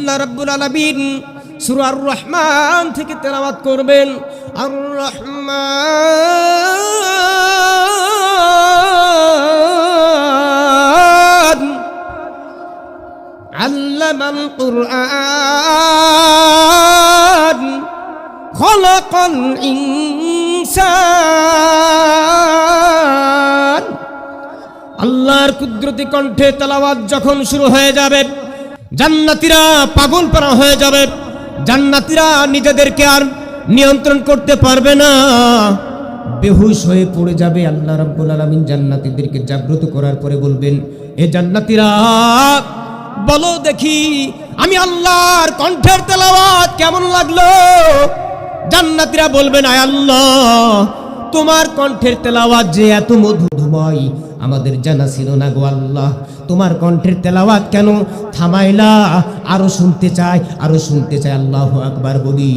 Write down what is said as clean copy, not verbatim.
আল্লাহ রাব্বুল আলামিন সূরা আর রহমান থেকে তেলাওয়াত করবেন। আর রহমান আল্লামাল কুরআন খলাকাল ইনসান। আল্লাহর কুদরতি কণ্ঠে তেলাওয়াত যখন শুরু হয়ে যাবে, জান্নাতীরা পাগল পারা হয়ে যাবে। জান্নাতীরা নিজেদেরকে আর নিয়ন্ত্রণ করতে পারবে না, বেহুশ হয়ে পড়ে যাবে। আল্লাহ রাব্বুল আলামিন জান্নাতীদেরকে জাগ্রত করার পরে বলবেন, এ জান্নাতীরা বলো দেখি আমি আল্লাহর কণ্ঠের তেলাওয়াত কেমন লাগলো? জান্নাতীরা বলবেন, আয় আল্লাহ, তোমার কণ্ঠের তেলাওয়াত যে এত মধুময় আমাদের জানা ছিল না গো আল্লাহ। তোমার কণ্ঠের তেলাওয়াত কেন থামাইলা? আরো শুনতে চাই, আরো শুনতে চাই। আল্লাহু আকবার বলি।